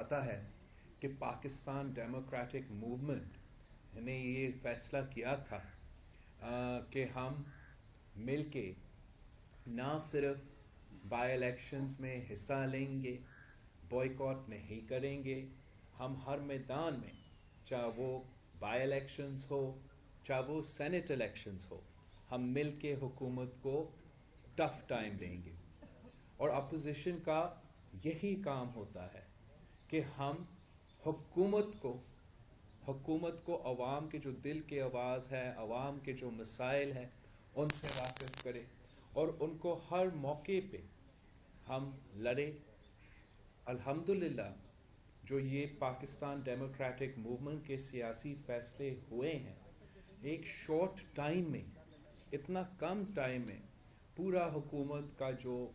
پتہ ہے کہ پاکستان ڈیموکریٹک موومنٹ نے یہ فیصلہ کیا تھا کہ ہم مل کے نہ صرف بائی الیکشنز میں حصہ لیں گے، بوائیکاٹ نہیں کریں گے، ہم ہر میدان میں، چاہے وہ بائی الیکشنز ہو چاہے وہ سینٹ الیکشنز ہو، ہم مل کے حکومت کو ٹف ٹائم دیں گے۔ اور اپوزیشن کا یہی کام ہوتا ہے کہ ہم حکومت کو عوام کے جو دل کی آواز ہے، عوام کے جو مسائل ہیں ان سے واقف کرے اور ان کو ہر موقع پہ ہم لڑے۔ الحمدللہ جو یہ پاکستان ڈیموکریٹک موومنٹ کے سیاسی فیصلے ہوئے ہیں، ایک شارٹ ٹائم میں، اتنا کم ٹائم میں پورا حکومت کا جو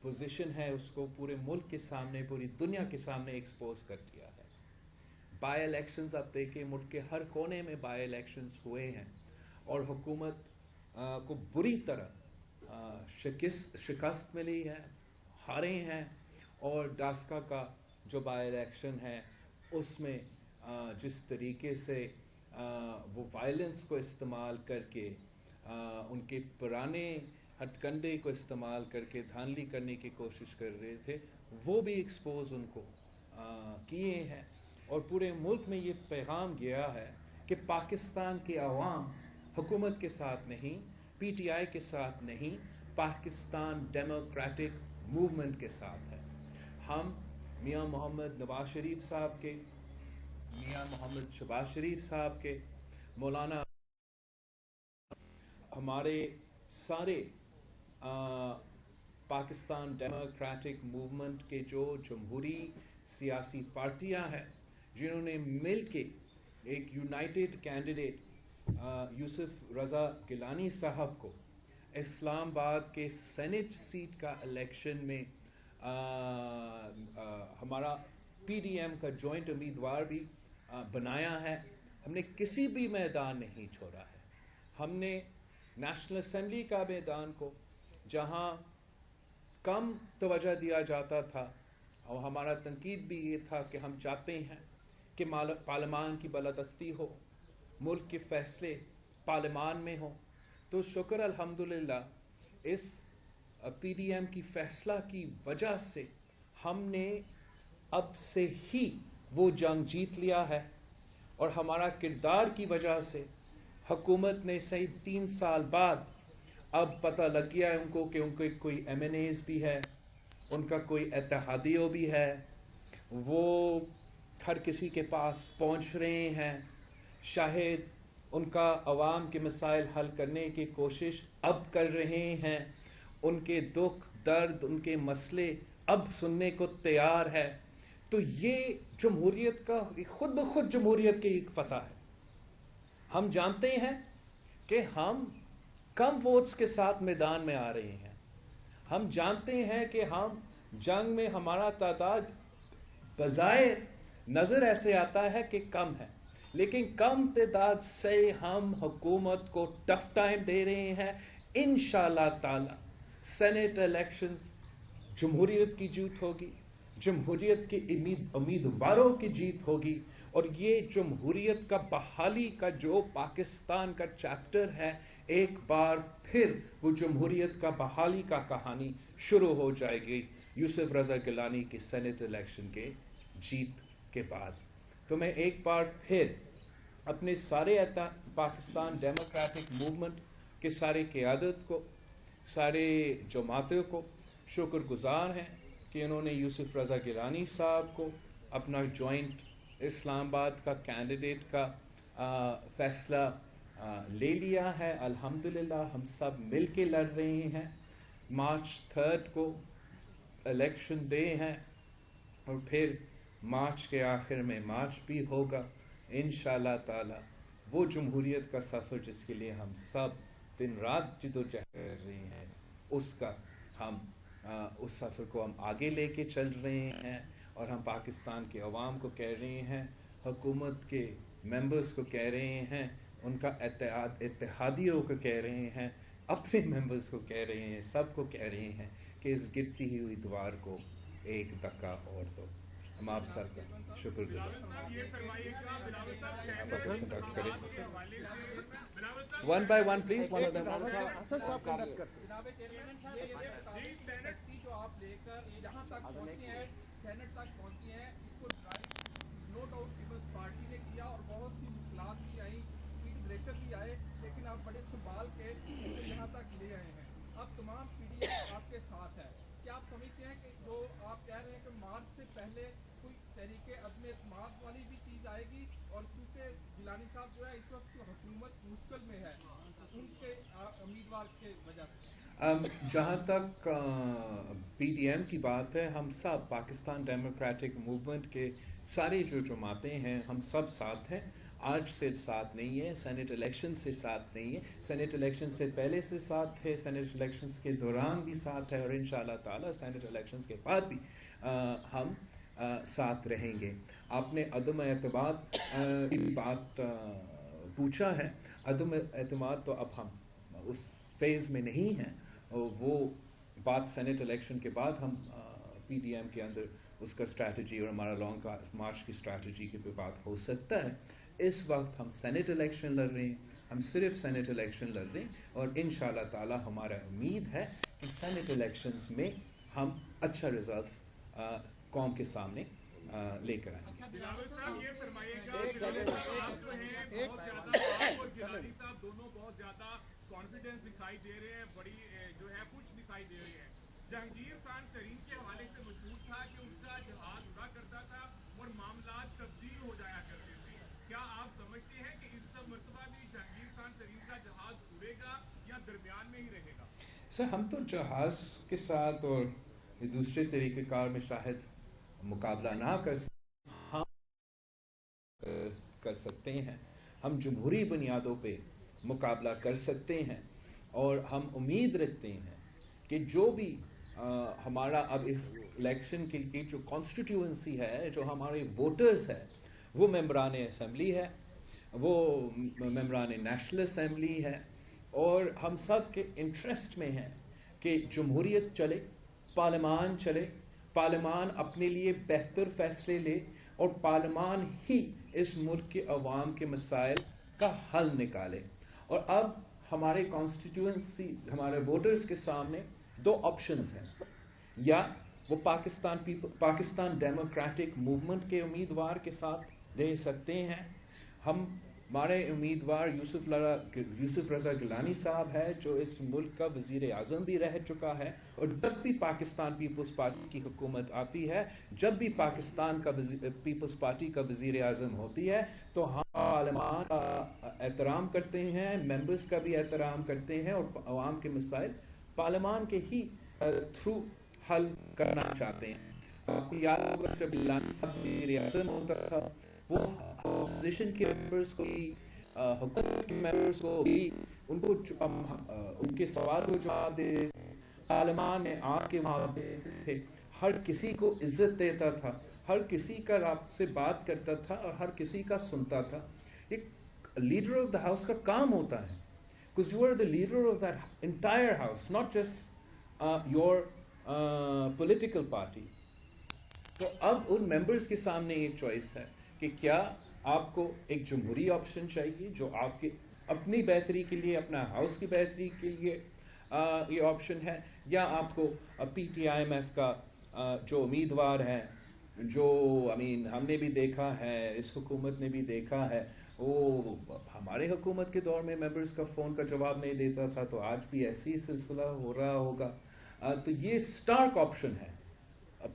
پوزیشن ہے اس کو پورے ملک کے سامنے، پوری دنیا کے سامنے ایکسپوز کر دیا ہے۔ بائی الیکشنز آپ دیکھیں، ملک کے ہر کونے میں بائی الیکشنز ہوئے ہیں اور حکومت کو بری طرح شکست ملی ہے، ہارے ہیں۔ اور ڈاسکا کا جو بائی الیکشن ہے اس میں جس طریقے سے وہ وائلنس کو استعمال کر کے، ان کے پرانے ہتھ کنڈے کو استعمال کر کے دھاندلی کرنے کی کوشش کر رہے تھے، وہ بھی ایکسپوز ان کو کیے ہیں۔ اور پورے ملک میں یہ پیغام گیا ہے کہ پاکستان کے عوام حکومت کے ساتھ نہیں، پی ٹی آئی کے ساتھ نہیں، پاکستان ڈیموکریٹک موومنٹ کے ساتھ ہے۔ ہم میاں محمد نواز شریف صاحب کے، میاں محمد شہباز شریف صاحب کے، مولانا ہمارے سارے پاکستان ڈیموکریٹک موومنٹ کے جو جمہوری سیاسی پارٹیاں ہیں جنہوں نے مل کے ایک یونائٹڈ کینڈیڈیٹ یوسف رضا گیلانی صاحب کو اسلام آباد کے سینٹ سیٹ کا الیکشن میں ہمارا پی ڈی ایم کا جوائنٹ امیدوار بھی بنایا ہے۔ ہم نے کسی بھی میدان نہیں چھوڑا ہے۔ ہم نے نیشنل اسمبلی کا میدان کو، جہاں کم توجہ دیا جاتا تھا، اور ہمارا تنقید بھی یہ تھا کہ ہم چاہتے ہیں کہ پارلیمان کی بالادستی ہو، ملک کے فیصلے پارلیمان میں ہوں، تو شکر الحمدللہ اس پی ڈی ایم کی فیصلہ کی وجہ سے ہم نے اب سے ہی وہ جنگ جیت لیا ہے، اور ہمارا کردار کی وجہ سے حکومت نے صحیح 3 سال بعد اب پتہ لگ گیا ہے ان کو کہ ان کے کوئی ایم این ایز بھی ہے، ان کا کوئی اتحادیوں بھی ہے، وہ ہر کسی کے پاس پہنچ رہے ہیں، شاہد ان کا عوام کے مسائل حل کرنے کی کوشش اب کر رہے ہیں، ان کے دکھ درد، ان کے مسئلے اب سننے کو تیار ہے۔ تو یہ جمہوریت کا خود بخود جمہوریت کی ایک فتح ہے۔ ہم جانتے ہیں کہ ہم کم ووٹس کے ساتھ میدان میں آ رہے ہیں، ہم جانتے ہیں کہ ہم جنگ میں ہمارا تعداد بظاہر نظر ایسے آتا ہے کہ کم ہے، لیکن کم تعداد سے ہم حکومت کو ٹف ٹائم دے رہے ہیں۔ انشاءاللہ تعالی سینٹ الیکشنز جمہوریت کی جیت ہوگی، جمہوریت کے امیدواروں کی جیت ہوگی، اور یہ جمہوریت کا بحالی کا جو پاکستان کا چیپٹر ہے، ایک بار پھر وہ جمہوریت کا بحالی کا کہانی شروع ہو جائے گی یوسف رضا گیلانی کی سینٹ الیکشن کے جیت کے بعد۔ تو میں ایک بار پھر اپنے سارے پاکستان ڈیموکریٹک موومنٹ کے سارے قیادت کو، سارے جماعتوں کو شکر گزار ہیں کہ انہوں نے یوسف رضا گیلانی صاحب کو اپنا جوائنٹ اسلام آباد کا کینڈیڈیٹ کا فیصلہ لے لیا ہے۔ الحمدللہ ہم سب مل کے لڑ رہے ہیں۔ مارچ 3 کو الیکشن ڈے ہیں، اور پھر مارچ کے آخر میں مارچ بھی ہوگا انشاءاللہ تعالی۔ وہ جمہوریت کا سفر جس کے لیے ہم سب دن رات جدوجہد کر رہے ہیں، اس سفر کو ہم آگے لے کے چل رہے ہیں، اور ہم پاکستان کے عوام کو کہہ رہے ہیں، حکومت کے ممبرز کو کہہ رہے ہیں، ان کا اتحادیوں کو کہہ رہے ہیں، اپنے ممبرز کو کہہ رہے ہیں، سب کو کہہ رہے ہیں کہ اس گرتی ہوئی دیوار کو ایک دھکا اور دو۔ माबसर का शुक्रगुजार। कंडक्ट करें one by one please, one of them. जो आप लेकर यहाँ तक पहुँची है, सेनेट तक पहुँची है, इसको नो डाउट पीपल्स पार्टी ने किया और बहुत सी मुश्किलात भी आई, स्पीड ब्रेकर भी आए, लेकिन आप बड़े संभाल के यहाँ तक ले आए हैं। अब तमाम पीडीएम आपके साथ है। क्या आप समझते हैं कि जो आप कह रहे हैं कि मार्च से पहले कोई तरीके अदम एतमाद वाली भी चीज़ आएगी, और क्योंकि गिलानी साहब जो है इस वक्त हुकूमत मुश्किल में है उनके उम्मीदवार के वजह से? जहाँ तक पीडीएम की बात है, हम सब पाकिस्तान डेमोक्रेटिक मूवमेंट के सारे जो जमातें हैं, हम सब साथ हैं। आज से साथ नहीं है, सेनेट इलेक्शन से साथ नहीं है, सेनेट इलेक्शन से पहले से साथ है, सेनेट इलेक्शंस के दौरान भी साथ है, और इंशाअल्लाह ताला सेनेट इलेक्शंस के बाद भी हम साथ रहेंगे। आपने अदम एतमाद की बात पूछा है। अदम एतमाद तो अब हम उस फेज़ में नहीं हैं, वो बात सेनेट इलेक्शन के बाद हम पीडीएम के अंदर उसका स्ट्रैटेजी और हमारा लॉन्ग मार्च की स्ट्रैटेजी की बात हो सकता है। इस वक्त हम सेनेट इलेक्शन लड़ रहे हैं, हम सिर्फ सेनेट इलेक्शन लड़ रहे हैं, और इंशाअल्लाह ताला हमारा उम्मीद है कि सेनेट इलेक्शंस में हम अच्छा रिजल्ट्स कौम के सामने लेकर आएंगे। कॉन्फिडेंस दिखाई दे रहे हैं, बड़ी जो है कुछ दिखाई दे रही है। जहांगीर खान तरीन के हवाले से मशहूर था कि उनका जहाज उड़ा करता था और मामला तब्दील हो जाया करते थे। क्या आप समझते हैं कि इस मरतबा भी जहांगीर खान तरीन का जहाज उड़ेगा या दरमियान में ही रहेगा? सर, हम तो जहाज के साथ और दूसरे तरीक़ेकार में शायद मुकाबला ना कर सकते हैं। हम जमहूरी बुनियादों पे मुकाबला कर सकते हैं, और हम उम्मीद रखते हैं कि जो भी हमारा अब इस इलेक्शन की जो कॉन्स्टिट्यूएंसी है, जो हमारे वोटर्स है, वो मेंबरान असम्बली है, वो मेंबरान नेशनल असम्बली है, और हम सब के इंटरेस्ट में है कि जमहूरियत चले, पार्लियामान चले, पार्लियामान अपने लिए बेहतर फैसले ले, और पार्लियामान ही इस मुल्क के अवाम के मसाइल का हल निकाले। और अब हमारे कॉन्स्टिट्यूएंसी, हमारे वोटर्स के सामने दो ऑप्शंस हैं। या वो पाकिस्तान डेमोक्रेटिक मूवमेंट के उम्मीदवार के साथ दे सकते हैं। हमारे उम्मीदवार यूसुफ रज़ा गिलानी साहब है, जो इस मुल्क का वज़ीर आज़म भी रह चुका है, और जब भी पाकिस्तान पीपल्स पार्टी की हुकूमत आती है, जब भी पाकिस्तान का पीपल्स पार्टी का वज़ीर आज़म होती है, तो हम पार्लियामान का एहतराम करते हैं, मेंबर्स का भी एहतराम करते हैं, और अवाम के मसाइल पार्लियामान के ही थ्रू हल करना चाहते हैं। आपको याद होगा जब वज़ीर आज़म होता था, वो अपोजिशन के मेंबर्स को भी, हुकूमत के मेंबर्स को भी, उनको उनके सवाल को जवाब दे, पार्लियामान में आके वहाँ थे, हर किसी को इज्जत देता था, हर किसी का आपसे बात करता था, और हर किसी का सुनता था। एक लीडर ऑफ द हाउस का काम होता है, because you are the leader of that entire house, not just your political party. तो अब उन मेंबर्स के सामने एक चॉइस है कि क्या आपको एक जमहूरी ऑप्शन चाहिए जो आपके अपनी बेहतरी के लिए, अपना हाउस की बेहतरी के लिए ये ऑप्शन है, या आपको PTIMF का जो उम्मीदवार है, जो हमने भी देखा है, इस हुकूमत ने भी देखा है, वो हमारे हुकूमत के दौर में मेंबर्स का फ़ोन का जवाब नहीं देता था, तो आज भी ऐसी ही सिलसिला हो रहा होगा। तो ये स्टार्क ऑप्शन है,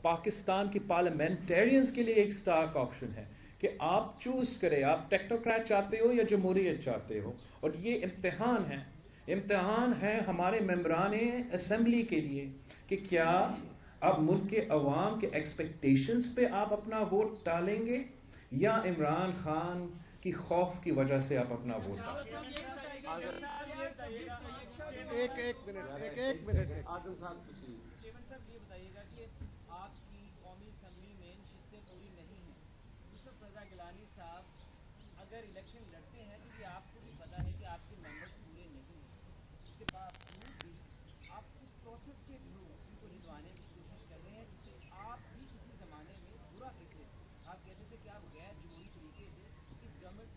पाकिस्तान के पार्लियामेंटेरियंस के लिए एक स्टार्क ऑप्शन है कि आप चूज करें, आप टेक्नोक्रेट चाहते हो या जमहूरियत चाहते हो। और ये इम्तिहान है हमारे मेंबरान असम्बली के लिए कि क्या आप मुल्क के अवाम के एक्सपेक्टेशंस पे आप अपना वोट डालेंगे, या इमरान खान की खौफ की वजह से आप अपना वोट डालेंगे। एक मिनट आजम साहब अगर इलेक्शन लड़ते हैं, क्योंकि आपको भी पता है कि आपके मेंबर्स पूरे नहीं हैं, उसके बावजूद भी आप उस प्रोसेस के थ्रू उनको जितवाने की कोशिश कर रहे हैं, जिससे आप भी किसी ज़माने में बुरा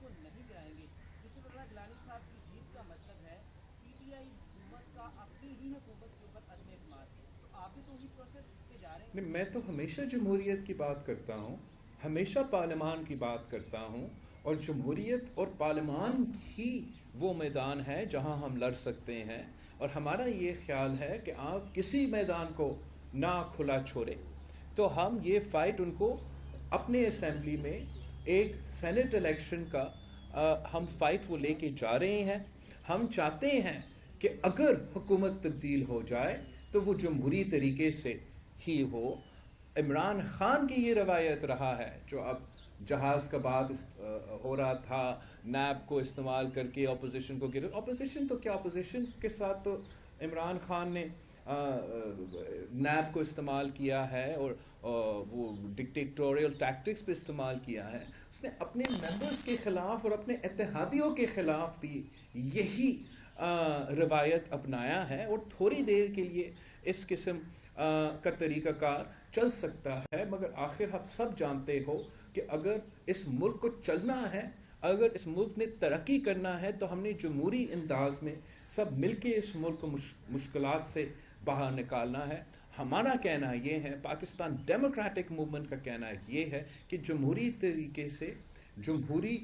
को नहीं गिराएंगे। दुष्यंत गिलानी साहब की जीत का मतलब है पीटीआई हुकूमत का अपनी ही हुकूमत के ऊपर अदम एतमाद। तो आप भी तो वही प्रोसेस पे जा रहे हैं। नहीं, मैं तो हमेशा जमहूरियत की बात करता हूँ, हमेशा पार्लियामान की बात करता हूँ, और जमहूरियत और पार्लियामान ही वो मैदान है जहाँ हम लड़ सकते हैं। और हमारा ये ख्याल है कि आप किसी मैदान को ना खुला छोड़े, तो हम ये फाइट उनको अपने असेंबली में एक सेनेट इलेक्शन का हम फाइट वो लेके जा रहे हैं। हम चाहते हैं कि अगर हुकूमत तब्दील हो जाए तो वो जमहूरी तरीके से ही हो। इमरान खान की ये रवायत रहा है, जो अब जहाज़ का बात हो रहा था, नैब को इस्तेमाल करके अपोजिशन को गिरा। अपोजिशन तो क्या, अपोजिशन के साथ तो इमरान खान ने नैब को इस्तेमाल किया है और वो डिक्टेटोरियल टैक्टिक्स पे इस्तेमाल किया है। उसने अपने मेंबर्स के ख़िलाफ़ और अपने इत्तेहादियों के ख़िलाफ़ भी यही रवायत अपनाया है, और थोड़ी देर के लिए इस किस्म का तरीक़ाकार चल सकता है, मगर आखिर आप सब जानते हो कि अगर इस मुल्क को चलना है, अगर इस मुल्क ने तरक्की करना है, तो हमने जमहूरी अंदाज में सब मिलके इस मुल्क को मुश्किलात से बाहर निकालना है। हमारा कहना ये है, पाकिस्तान डेमोक्रेटिक मूवमेंट का कहना ये है कि जमहूरी तरीके से जमहूरी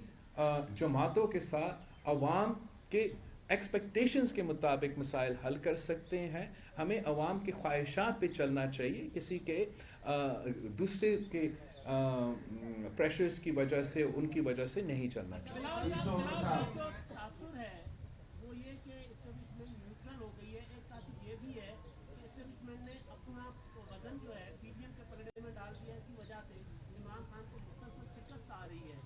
जमातों के साथ अवाम के एक्सपेक्टेशंस के मुताबिक मसाइल हल कर सकते हैं। हमें अवाम की ख्वाहिशात पे चलना चाहिए, किसी के दूसरे के प्रेशर्स की वजह से, उनकी वजह से नहीं चलना चाहिए। तासुर है वो ये कि एस्टेब्लिशमेंट न्यूट्रल हो गई है। एक तासुर ये भी है कि एस्टेब्लिशमेंट ने अपना वजन जो है पीडीएम के पलड़े में डाल दिया। इसी वजह से इमरान खान को मुसलसल शिकस्त आ रही है।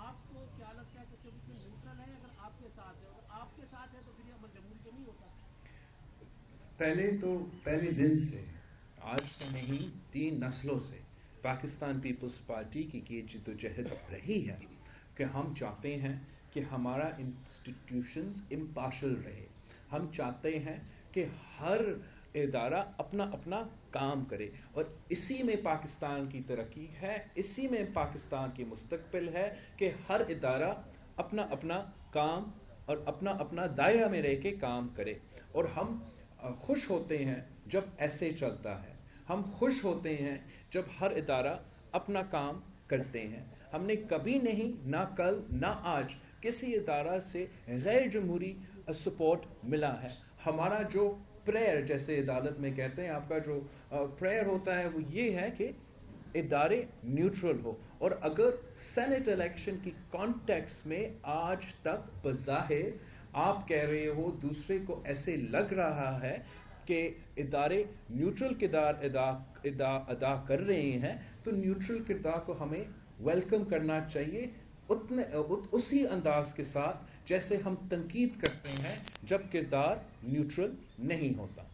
आपको क्या लगता है कि एस्टेब्लिशमेंट न्यूट्रल है? अगर आपके साथ है, अगर आपके साथ है तो फिर ये अमल जमहूरी तो नहीं होता। पहले दिन से, आज से नहीं, 3 नस्लों से पाकिस्तान पीपल्स पार्टी की ये जद्दोजहद रही है कि हम चाहते हैं कि हमारा इंस्टीट्यूशंस इम्पार्शल रहे। हम चाहते हैं कि हर इदारा अपना अपना काम करे, और इसी में पाकिस्तान की तरक्की है, इसी में पाकिस्तान की मुस्तकबिल है कि हर इदारा अपना अपना काम और अपना अपना दायरा में रह के काम करे। और हम खुश होते हैं जब ऐसे चलता है, हम खुश होते हैं जब हर इदारा अपना काम करते हैं। हमने कभी नहीं, ना कल ना आज, किसी इदारा से गैर जमहूरी सपोर्ट मिला है। हमारा जो प्रेयर, जैसे अदालत में कहते हैं, आपका जो प्रेयर होता है वो ये है कि इदारे न्यूट्रल हो। और अगर सेनेट इलेक्शन की कॉन्टेक्स्ट में आज तक बज़ाहिर आप कह रहे हो, दूसरे को ऐसे लग रहा है कि इदारे न्यूट्रल किरदार अदा कर रहे हैं, तो न्यूट्रल किरदार को हमें वेलकम करना चाहिए, उसी अंदाज के साथ जैसे हम तनकीद करते हैं जब किरदार न्यूट्रल नहीं होता।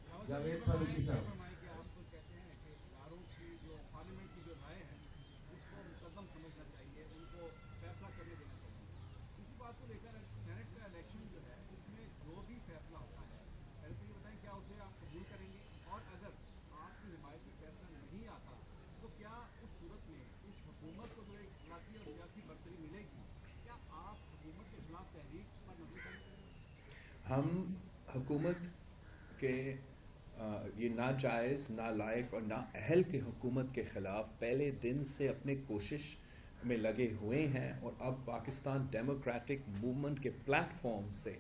हम हुकूमत के ये नाजायज़, नालायक और नाअहल के हुकूमत के ख़िलाफ़ पहले दिन से अपने कोशिश में लगे हुए हैं, और अब पाकिस्तान डेमोक्रेटिक मूवमेंट के प्लेटफॉर्म से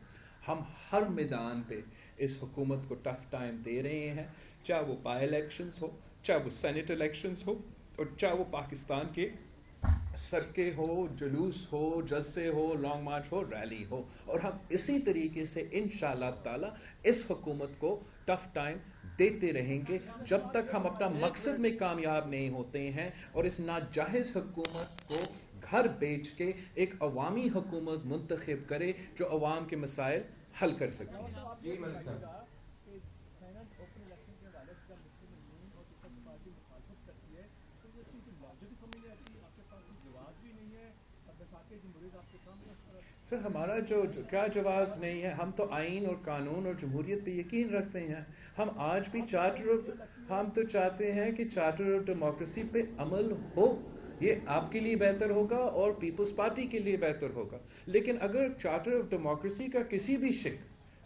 हम हर मैदान पे इस हुकूमत को टफ टाइम दे रहे हैं, चाहे वो बाई इलेक्शंस हो, चाहे वो सेनेट इलेक्शंस हो, और चाहे वो पाकिस्तान के सरके हो, जुलूस हो, जलसे हो, लॉन्ग मार्च हो, रैली हो। और हम इसी तरीके से इंशाअल्लाह ताला इस हुकूमत को टफ टाइम देते रहेंगे जब तक हम अपना मकसद में कामयाब नहीं होते हैं, और इस नाजायज़ हुकूमत को घर बेच के एक अवामी हुकूमत मुंतखब करे जो अवाम के मसाइल हल कर सकती है। सर, हमारा जो क्या जवाब नहीं है, हम तो आइन और कानून और जमहूरियत पे यकीन रखते हैं। हम आज भी हम तो चाहते हैं कि चार्टर ऑफ डेमोक्रेसी पे अमल हो, یہ آپ کے لیے بہتر ہوگا اور پیپلز پارٹی کے لیے بہتر ہوگا. لیکن اگر چارٹر آف ڈیموکریسی کا کسی بھی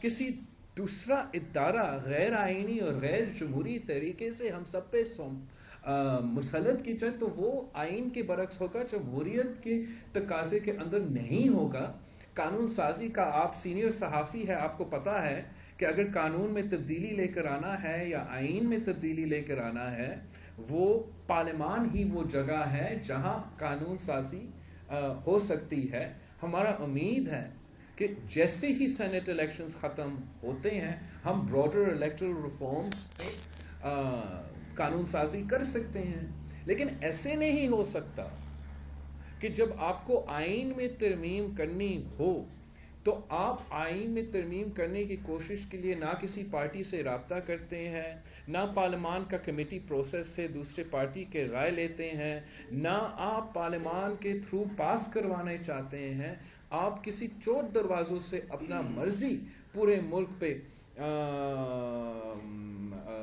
کسی دوسرا ادارہ غیر آئینی اور غیر جمہوری طریقے سے ہم سب پہ مسلط کی جائے تو وہ آئین کے برعکس ہوگا, جمہوریت کے تقاضے کے اندر نہیں ہوگا. قانون سازی کا آپ سینئر صحافی ہے, آپ کو پتا ہے کہ اگر قانون میں تبدیلی لے کر آنا ہے یا آئین میں تبدیلی لے کر آنا ہے, وہ پارلیمان ہی وہ جگہ ہے جہاں قانون سازی ہو سکتی ہے. ہمارا امید ہے کہ جیسے ہی سینٹ الیکشنز ختم ہوتے ہیں ہم براڈر الیکٹرل ریفارمز پہ قانون سازی کر سکتے ہیں. لیکن ایسے نہیں ہو سکتا کہ جب آپ کو آئین میں ترمیم کرنی ہو تو آپ آئین میں ترمیم کرنے کی کوشش کے لیے نہ کسی پارٹی سے رابطہ کرتے ہیں, نہ پارلیمان کا کمیٹی پروسیس سے دوسرے پارٹی کے رائے لیتے ہیں, نہ آپ پارلیمان کے تھرو پاس کروانے چاہتے ہیں. آپ کسی چور دروازوں سے اپنا مرضی پورے ملک پہ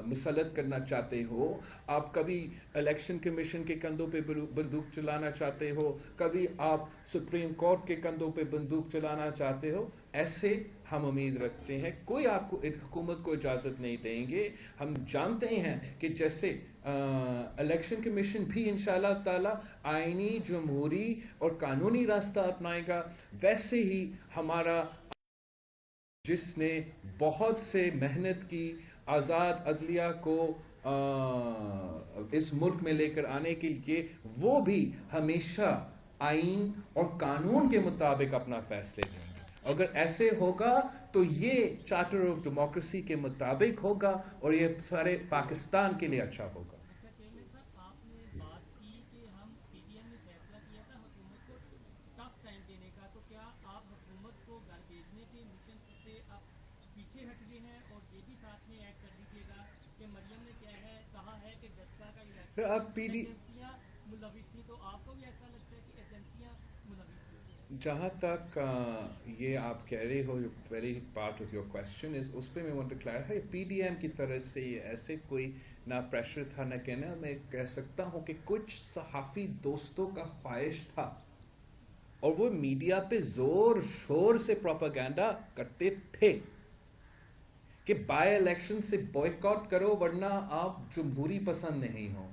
مسلط کرنا چاہتے ہو. آپ کبھی الیکشن کمیشن کے کندھوں پہ بندوق چلانا چاہتے ہو, کبھی آپ سپریم کورٹ کے کندھوں پہ بندوق چلانا چاہتے ہو. ایسے ہم امید رکھتے ہیں کوئی آپ کو حکومت کو اجازت نہیں دیں گے. ہم جانتے ہیں کہ جیسے الیکشن کمیشن بھی انشاءاللہ تعالی آئینی, جمہوری اور قانونی راستہ اپنائے گا, ویسے ہی ہمارا جس نے بہت سے محنت کی آزاد عدلیہ کو اس ملک میں لے کر آنے کے لیے, وہ بھی ہمیشہ آئین اور قانون کے مطابق اپنا فیصلے دیں گے. اگر ایسے ہوگا تو یہ چارٹر آف ڈیموکریسی کے مطابق ہوگا اور یہ سارے پاکستان کے لیے اچھا ہوگا. آپ پی ڈی جہاں تک یہ آپ کہہ رہے ہو, very part of your question is, اس پہ میں want to clarify. P D M کی طرف سے یہ ایسے کوئی نہ پریشر تھا نہ کہنا. میں کہہ سکتا ہوں کہ کچھ صحافی دوستوں کا خواہش تھا اور وہ میڈیا پہ زور شور سے پروپیگنڈا کرتے تھے کہ بائی الیکشن سے بوائیکاٹ کرو ورنہ آپ جمہوری پسند نہیں ہو,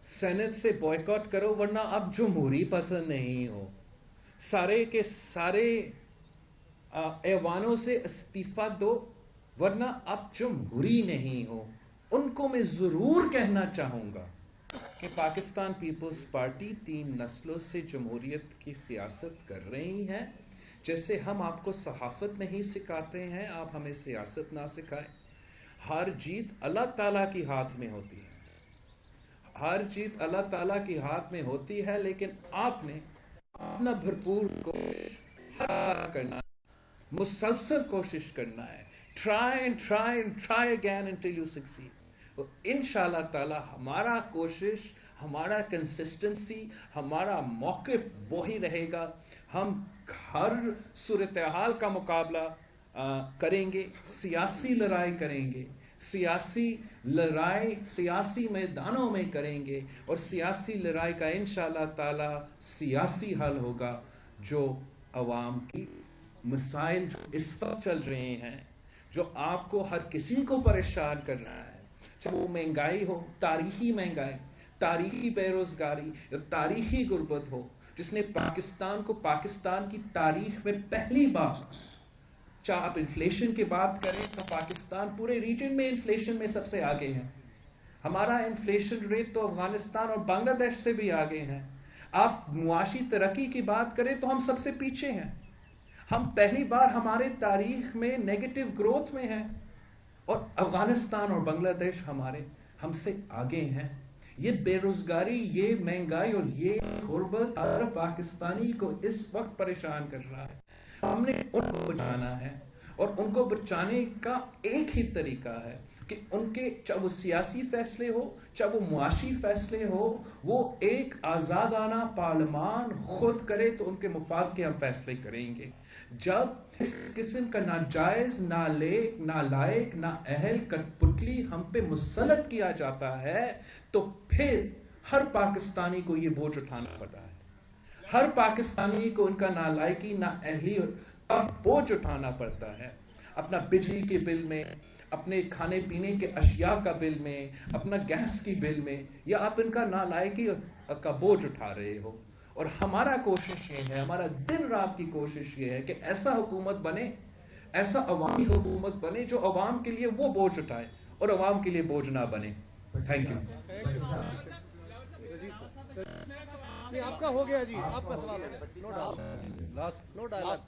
سینٹ سے بوائیکاٹ کرو ورنہ آپ جمہوری پسند نہیں ہو, سارے کے سارے ایوانوں سے استعفیٰ دو ورنہ آپ جمہوری نہیں ہو. ان کو میں ضرور کہنا چاہوں گا کہ پاکستان پیپلز پارٹی 3 نسلوں سے جمہوریت کی سیاست کر رہی ہے. جیسے ہم آپ کو صحافت نہیں سکھاتے ہیں, آپ ہمیں سیاست نہ سکھائیں. ہر جیت اللہ تعالیٰ کی ہاتھ میں ہوتی ہے, ہر جیت اللہ تعالیٰ کی ہاتھ میں ہوتی ہے, لیکن آپ نے اپنا بھرپور کوشش کرنا ہے, مسلسل کوشش کرنا ہے. try again until you succeed. انشاءاللہ تعالی ہمارا کوشش, ہمارا کنسسٹنسی, ہمارا موقف وہی رہے گا. ہم ہر صورتحال کا مقابلہ کریں گے, سیاسی لڑائی کریں گے, سیاسی لڑائی سیاسی میدانوں میں کریں گے, اور سیاسی لڑائی کا انشاءاللہ تعالی سیاسی حل ہوگا جو عوام کی مسائل جو اس وقت چل رہے ہیں, جو آپ کو ہر کسی کو پریشان کر رہا ہے, چاہے وہ مہنگائی ہو, تاریخی مہنگائی, تاریخی بے روزگاری یا تاریخی غربت ہو, جس نے پاکستان کو پاکستان کی تاریخ میں پہلی بار, چاہے آپ انفلیشن کی بات کریں تو پاکستان پورے ریجن میں انفلیشن میں سب سے آگے ہیں. ہمارا انفلیشن ریٹ تو افغانستان اور بنگلہ دیش سے بھی آگے ہیں. آپ معاشی ترقی کی بات کریں تو ہم سب سے پیچھے ہیں. ہم پہلی بار ہمارے تاریخ میں نیگیٹو گروتھ میں ہیں, اور افغانستان اور بنگلہ دیش ہم سے آگے ہیں. یہ بے روزگاری, یہ مہنگائی اور یہ غربت ہر پاکستانی کو اس وقت پریشان کر رہا ہے. ہم نے ان کو بچانا ہے, اور ان کو بچانے کا ایک ہی طریقہ ہے کہ ان کے, چاہے وہ سیاسی فیصلے ہو, چاہے وہ معاشی فیصلے ہو, وہ ایک آزادانہ پارلیمان خود کرے تو ان کے مفاد کے ہم فیصلے کریں گے. جب اس قسم کا ناجائز, نالائق, نااہل کٹپتلی ہم پہ مسلط کیا جاتا ہے تو پھر हर पाकिस्तानी को ये बोझ उठाना पड़ रहा है, हर पाकिस्तानी को उनका नालायकी नाअहली का बोझ उठाना पड़ता है, अपना बिजली के बिल में, अपने खाने पीने के अशिया का बिल में, अपना गैस की बिल में, या आप इनका नालायकी का बोझ उठा रहे हो। और हमारा कोशिश ये है, हमारा दिन रात की कोशिश ये है कि ऐसा हुकूमत बने, ऐसा अवामी हुकूमत बने जो अवाम के लिए वो बोझ उठाए और अवाम के लिए बोझ ना बने। Thank you. आपका हो गया जी, आपका सवाल हो गया। No dialogue.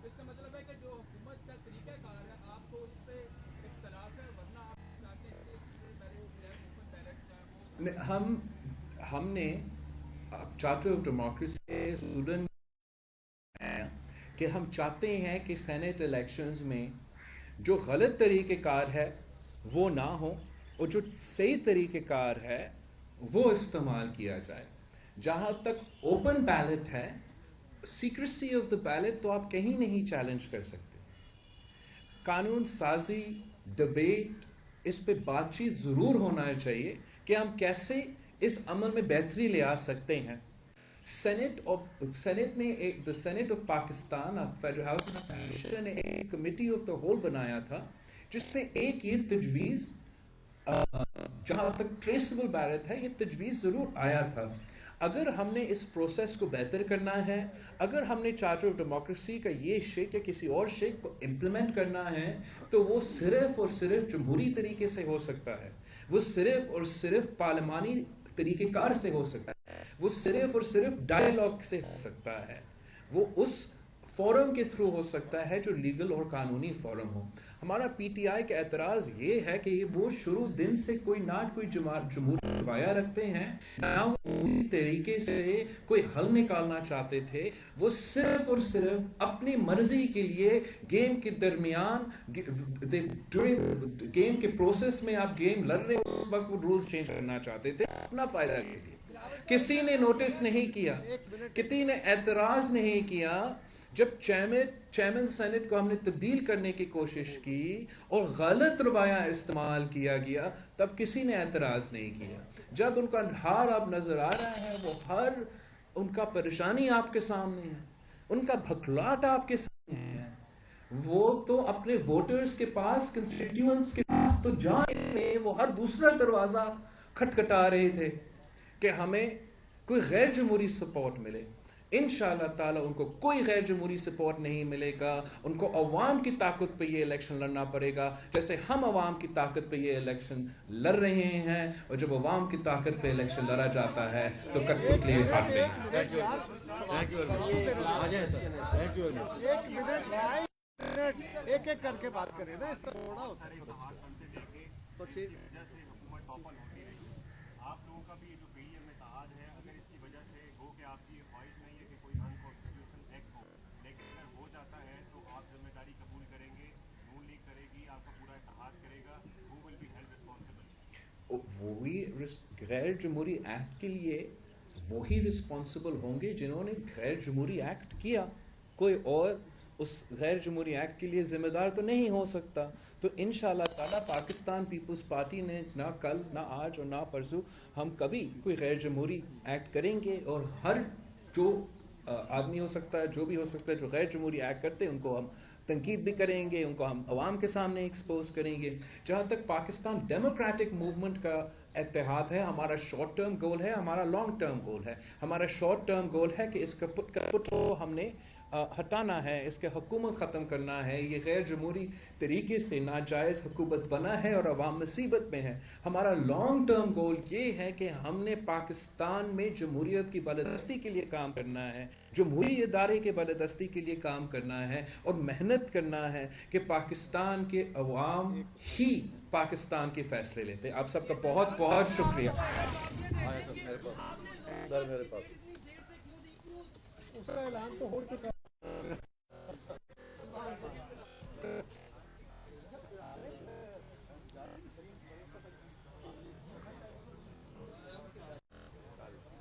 इसका मतलब है कि जो हुकूमत का तरीका कार है आपको उस पे इख्तलाफ है, वरना आप चाहते हैं कि हमने चार्टर ऑफ डेमोक्रेसी स्टूडेंट कि हम चाहते हैं कि सेनेट इलेक्शंस में जो गलत तरीक़ेकार है वो ना हो और जो सही तरीक़ेकार है वो इस्तेमाल किया जाए। जहाँ तक ओपन बैलेट है, सीक्रेसी ऑफ द बैलेट तो आप कहीं नहीं चैलेंज कर सकते। कानून साजी, डिबेट, इस पे बातचीत ज़रूर होना चाहिए कि हम कैसे इस अमल में बेहतरी ले आ सकते हैं। सेनेट ने the senate of Pakistan, federal house of federation ने एक कमेटी ऑफ द होल बनाया था जिसमें एक ये तजवीज़, जहाँ तक ट्रेसेबल बैलेट है, ये तजवीज़ ज़रूर आया था। अगर हमने इस प्रोसेस को बेहतर करना है, अगर हमने चार्टर ऑफ डेमोक्रेसी का ये शेक या किसी और शेक को इम्प्लीमेंट करना है, तो वो सिर्फ और सिर्फ जमहूरी तरीके से हो सकता है, वो सिर्फ और सिर्फ पार्लिमानी तरीक़ेकार से हो सकता है, वो सिर्फ और सिर्फ डायलॉग से हो सकता है, वो उस फोरम के थ्रू हो सकता है जो लीगल और कानूनी फोरम हो। हमारा पीटीआई का एतराज़ ये है कि वो शुरू दिन से कोई जमहूरी रवाया रखते हैं, ना वो पूरी तरीके से कोई हल निकालना चाहते थे। वो सिर्फ और सिर्फ अपनी मर्जी के लिए गेम के दरमियान, गेम के प्रोसेस में आप गेम लड़ रहे हो, उस वक्त वो रूल्स चेंज करना चाहते थे अपना फायदा के लिए। किसी ने नोटिस नहीं किया, किसी ने एतराज़ नहीं किया। जब चेयरमैन सेनेट को हमने तब्दील करने की कोशिश की और गलत रवाया इस्तेमाल किया गया, तब किसी ने एतराज़ नहीं किया। जब उनका हार अब नजर आ रहा है, वो हर उनका परेशानी आपके सामने है, उनका भखलाट आपके सामने है, वो तो अपने वोटर्स के पास, कंस्टिट्यूएंट्स के पास तो जाने, वो हर दूसरा दरवाजा खटखटा रहे थे कि हमें कोई गैर जमहूरी सपोर्ट मिले। इंशाअल्लाह ताला उनको कोई गैर जमहूरी सपोर्ट नहीं मिलेगा। उनको अवाम की ताकत पे ये इलेक्शन लड़ना पड़ेगा, जैसे हम अवाम की ताकत पे ये इलेक्शन लड़ रहे हैं। और जब अवाम की ताकत पे इलेक्शन लड़ा जाता है तो कठपुतली हारते हैं। एक एक करके बात करें ना, इसका थोड़ा होता है। आप लोगों का भी जो पीडीएम में इत्तेहाद है, अगर इसकी वजह से हो कि आपकी ख्वाहिश नहीं है कि कोई अनकॉन्स्टिट्यूशनल एक्ट हो, लेकिन अगर हो जाता है तो आप जिम्मेदारी कबूल करेंगे, नून लीग करेगी, आपका पूरा इत्तेहाद करेगा, who will be held responsible? वही गैर जमहूरी एक्ट के लिए वही रिस्पॉन्सिबल होंगे जिन्होंने गैर जमहूरी एक्ट किया। कोई और उस गैर जमहूरी एक्ट के लिए जिम्मेदार तो नहीं हो सकता। तो इंशाअल्लाह ताला पाकिस्तान पीपल्स पार्टी ने ना कल, ना आज और ना परसों हम कभी कोई गैर जमहूरी एक्ट करेंगे। और हर जो आदमी हो सकता है, जो भी हो सकता है जो गैर जमहूरी एक्ट करते हैं, उनको हम तनकीद भी करेंगे, उनको हम अवाम के सामने एक्सपोज करेंगे। जहाँ तक पाकिस्तान डेमोक्रेटिक मूवमेंट का इत्तेहाद है, हमारा शॉर्ट टर्म गोल है, हमारा लॉन्ग टर्म गोल है। हमारा शॉर्ट टर्म गोल है कि इसका पुट हमने हटाना है, इसके हुकूमत ख़त्म करना है। ये गैर जमहूरी तरीके से नाजायज़ हुकूमत बना है और अवाम मुसीबत में है। हमारा लॉन्ग टर्म गोल ये है कि हमने पाकिस्तान में जमहूरियत की बालादस्ती के लिए काम करना है, जमहूरी इदारे के बालादस्ती के लिए काम करना है और मेहनत करना है कि पाकिस्तान के अवाम ही पाकिस्तान के फैसले लेते हैं। आप सबका बहुत बहुत शुक्रिया। उसका ऐलान तो हो चुका है।